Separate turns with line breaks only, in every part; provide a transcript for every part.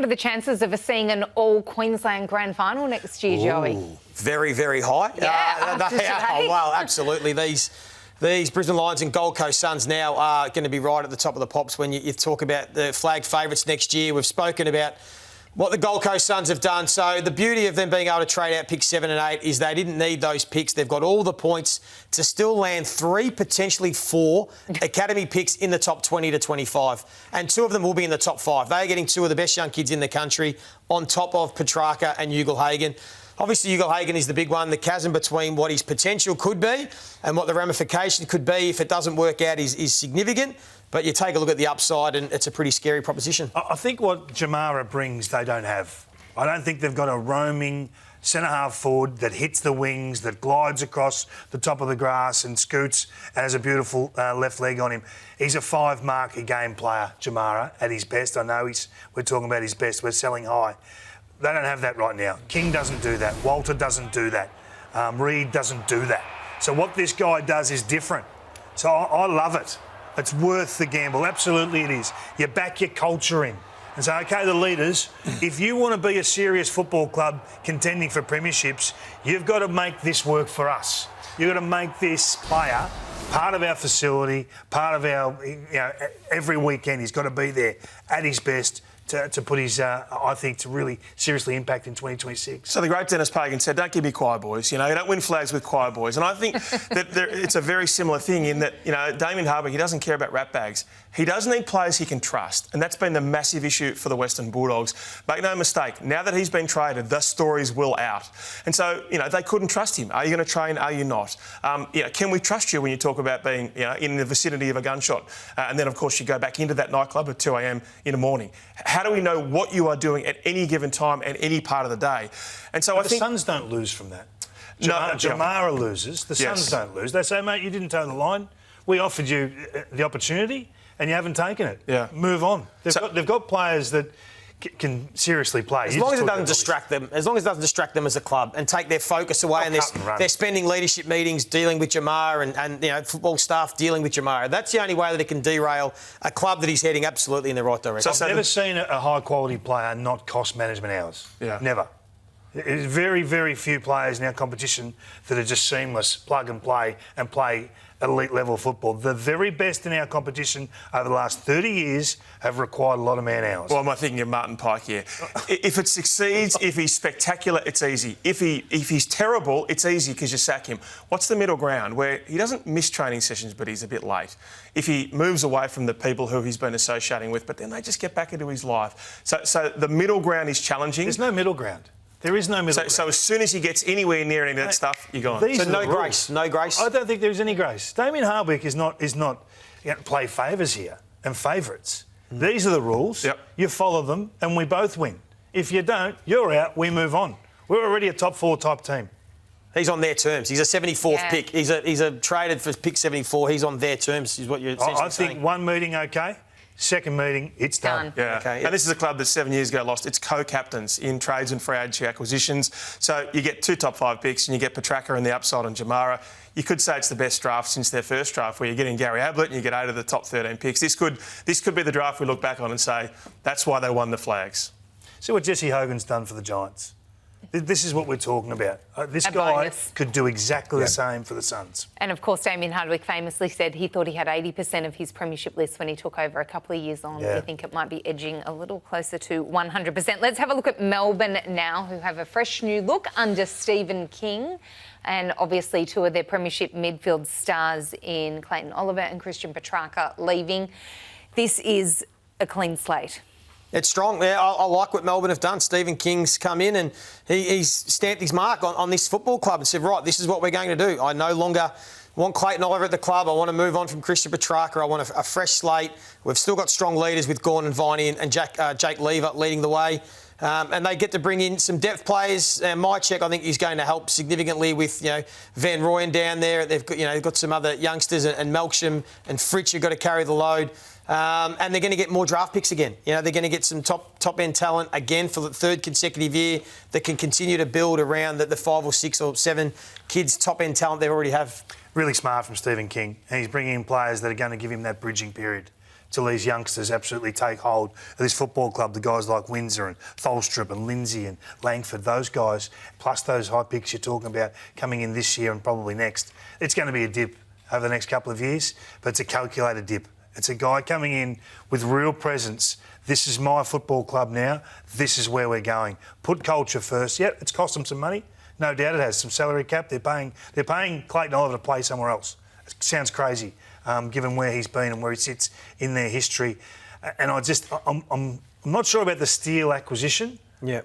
What are the chances of us seeing an all-Queensland grand final next year, Joey?
Very, very high.
Yeah,
They are. Well, absolutely. These Brisbane Lions and Gold Coast Suns now are going to be right at the top of the pops when you talk about the flag favourites next year. We've spoken about what the Gold Coast Suns have done. So the beauty of them being able to trade out picks 7 and 8 is they didn't need those picks. They've got all the points to still land 3, potentially 4 academy picks in the top 20 to 25. And 2 of them will be in the top 5. They are getting 2 of the best young kids in the country on top of Petrarca and Ugle-Hagan. Obviously, Ugle-Hagan is the big one. The chasm between what his potential could be and what the ramification could be if it doesn't work out is significant. But you take a look at the upside and it's a pretty scary proposition.
I think what Jamara brings they don't have. I don't think they've got a roaming centre-half forward that hits the wings, that glides across the top of the grass and scoots and has a beautiful left leg on him. He's a 5-mark-a-game player, Jamara, at his best. I know we're talking about his best. We're selling high. They don't have that right now. King doesn't do that. Walter doesn't do that. Reid doesn't do that. So what this guy does is different. So I love it. It's worth the gamble. Absolutely it is. You back your culture in. And say, OK, the leaders, if you want to be a serious football club contending for premierships, you've got to make this work for us. You've got to make this player part of our facility, part of our, every weekend he's got to be there at his best to put his, I think, to really seriously impact in 2026.
So the great Dennis Pagan said, don't give me choir boys. You don't win flags with choir boys. And I think that it's a very similar thing in that, Damien Hardwick, he doesn't care about rat bags. He does need players he can trust. And that's been the massive issue for the Western Bulldogs. Make no mistake, now that he's been traded, the stories will out. And so, they couldn't trust him. Are you going to train? Are you not? Can we trust you when you talk about being, in the vicinity of a gunshot? And then, of course, you go back into that nightclub at 2 a.m. in the morning. How do we know what you are doing at any given time and any part of the day? And so
but
I think
the Suns don't lose from that. Jamara loses. The Suns don't lose. They say, mate, you didn't toe the line. We offered you the opportunity and you haven't taken it.
Yeah.
Move on. They've got players that can seriously play.
As long as it doesn't distract them. As long as it doesn't distract them as a club and take their focus away. And they're spending leadership meetings dealing with Jamara and football staff dealing with Jamara. That's the only way that it can derail a club that he's heading absolutely in the right direction.
I've never seen a high-quality player not cost management hours.
Yeah.
Never. There's very, very few players in our competition that are just seamless, plug and play elite level football. The very best in our competition over the last 30 years have required a lot of man hours.
Well, am I thinking of Martin Pike here? If it succeeds, if he's spectacular, it's easy. If he's terrible, it's easy because you sack him. What's the middle ground where he doesn't miss training sessions but he's a bit late? If he moves away from the people who he's been associating with, but then they just get back into his life. So the middle ground is challenging.
There's no middle ground. There is no middle ground.
So as soon as he gets anywhere near any of that stuff, you're gone.
So no grace. No grace?
I don't think there's any grace. Damien Hardwick is not play favours here and favourites. These are the rules. Yep. You follow them and we both win. If you don't, you're out, we move on. We're already a top 4 type team.
He's on their terms. He's a 74th pick. He's a traded for pick 74. He's on their terms, is what you're essentially saying.
I think one meeting, OK. Second meeting, it's done.
Yeah.
Okay.
And this is a club that 7 years ago lost its co-captains in trades and free agency acquisitions. So you get 2 top 5 picks and you get Petrarca and the upside on Jamara. You could say it's the best draft since their first draft, where you're getting Gary Ablett and you get 8 of the top 13 picks. This could be the draft we look back on and say that's why they won the flags.
See what Jesse Hogan's done for the Giants. This is what we're talking about. This guy could do exactly the same for the Suns.
And, of course, Damien Hardwick famously said he thought he had 80% of his premiership list when he took over a couple of years on. Yeah. We think it might be edging a little closer to 100%. Let's have a look at Melbourne now, who have a fresh new look under Stephen King. And obviously 2 of their premiership midfield stars in Clayton Oliver and Christian Petrarca leaving. This is a clean slate.
It's strong. Yeah, I like what Melbourne have done. Stephen King's come in and he's stamped his mark on this football club and said, right, this is what we're going to do. I no longer want Clayton Oliver at the club. I want to move on from Christian Petrarca. I want a fresh slate. We've still got strong leaders with Gawn and Viney and Jake Lever leading the way. And they get to bring in some depth players. Mychek, I think, is going to help significantly with Van Rooyen down there. They've got some other youngsters and Melksham and Fritsch have got to carry the load. And they're going to get more draft picks again. They're going to get some top-end talent again for the 3rd consecutive year that can continue to build around the 5 or 6 or 7 kids top-end talent they already have.
Really smart from Stephen King. And he's bringing in players that are going to give him that bridging period. till these youngsters absolutely take hold of this football club. The guys like Windsor and Tholstrup and Lindsay and Langford, those guys, plus those high picks you're talking about coming in this year and probably next. It's going to be a dip over the next couple of years, but it's a calculated dip. It's a guy coming in with real presence. This is my football club now. This is where we're going. Put culture first. Yep, it's cost them some money. No doubt it has. Some salary cap. They're paying Clayton Oliver to play somewhere else. It sounds crazy, given where he's been and where he sits in their history. And I'm not sure about the Steele acquisition.
Yeah.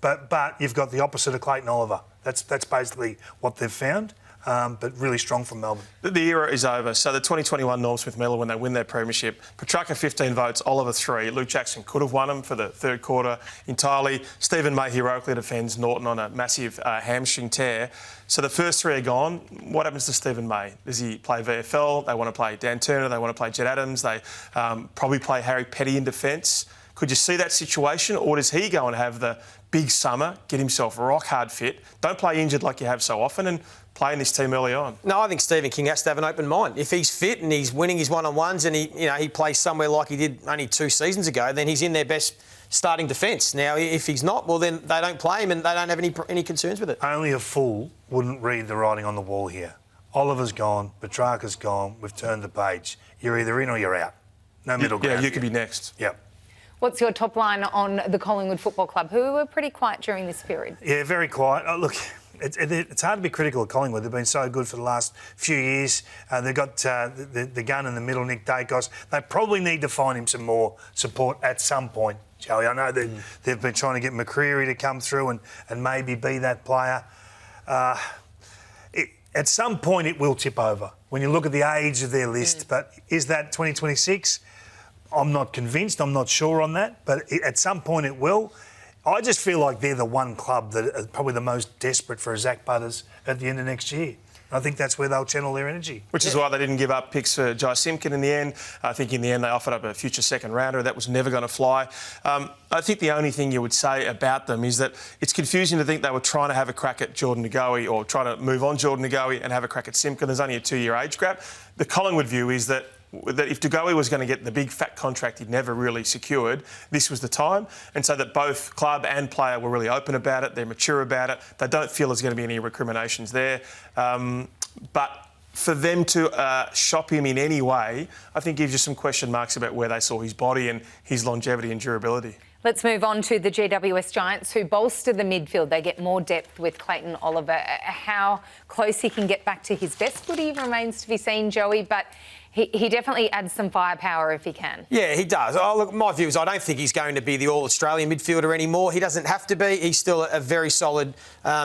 But you've got the opposite of Clayton Oliver. That's basically what they've found. But really strong from Melbourne.
The era is over. So the 2021 Norm Smith Medal, when they win their premiership, Petrarca 15 votes, Oliver 3. Luke Jackson could have won them for the third quarter entirely. Stephen May heroically defends Norton on a massive hamstring tear. So the first three are gone. What happens to Stephen May? Does he play VFL? They want to play Dan Turner. They want to play Jed Adams. They probably play Harry Petty in defence. Could you see that situation, or does he go and have the big summer, get himself rock hard fit, don't play injured like you have so often, and play in this team early on?
No, I think Stephen King has to have an open mind. If he's fit and he's winning his one-on-ones and he plays somewhere like he did only 2 seasons ago, then he's in their best starting defence. Now, if he's not, well, then they don't play him and they don't have any concerns with it.
Only a fool wouldn't read the writing on the wall here. Oliver's gone, Petrarca's gone, we've turned the page. You're either in or you're out. No middle ground.
Yeah, you could be next.
Yep.
What's your top line on the Collingwood Football Club, who were pretty quiet during this period?
Yeah, very quiet. Oh, look, it's hard to be critical of Collingwood. They've been so good for the last few years. They've got the gun in the middle, Nick Dacos. They probably need to find him some more support at some point, Joey. I know that they've been trying to get McCreary to come through and maybe be that player. At some point it will tip over when you look at the age of their list. But is that 2026? I'm not convinced. I'm not sure on that. But at some point it will. I just feel like they're the one club that are probably the most desperate for a Zach Butters at the end of next year. I think that's where they'll channel their energy.
Which is why they didn't give up picks for Jai Simpkin in the end. I think in the end they offered up a future second rounder. That was never going to fly. I think the only thing you would say about them is that it's confusing to think they were trying to have a crack at Jordan Ngoe or trying to move on Jordan Ngoe and have a crack at Simpkin. There's only a 2-year age gap. The Collingwood view is that if Ngoe was going to get the big fat contract he'd never really secured, this was the time. And so that both club and player were really open about it, they're mature about it, they don't feel there's going to be any recriminations there. But for them to shop him in any way, I think gives you some question marks about where they saw his body and his longevity and durability.
Let's move on to the GWS Giants, who bolster the midfield. They get more depth with Clayton Oliver. How close he can get back to his best footy remains to be seen, Joey, but he definitely adds some firepower if he can.
Yeah, he does. Oh, look, my view is I don't think he's going to be the All-Australian midfielder anymore. He doesn't have to be. He's still a very solid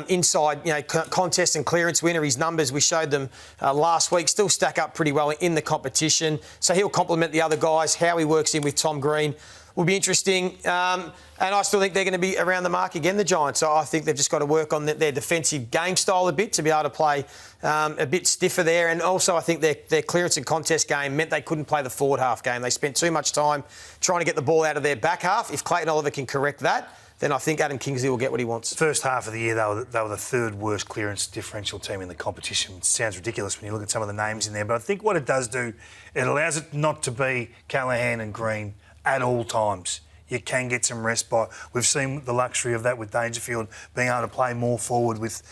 inside, contest and clearance winner. His numbers, we showed them last week, still stack up pretty well in the competition. So he'll complement the other guys. How he works in with Tom Green will be interesting. And I still think they're going to be around the mark again, the Giants. So I think they've just got to work on their defensive game style a bit to be able to play a bit stiffer there. And also I think their clearance and contest game meant they couldn't play the forward half game. They spent too much time trying to get the ball out of their back half. If Clayton Oliver can correct that, then I think Adam Kingsley will get what he wants.
First half of the year, they were the third worst clearance differential team in the competition. It sounds ridiculous when you look at some of the names in there, but I think what it does do, it allows it not to be Callaghan and Green at all times. You can get some respite. We've seen the luxury of that with Dangerfield being able to play more forward with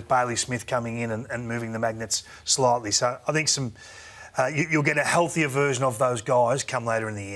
Bailey Smith coming in and moving the magnets slightly. So I think you'll get a healthier version of those guys come later in the year.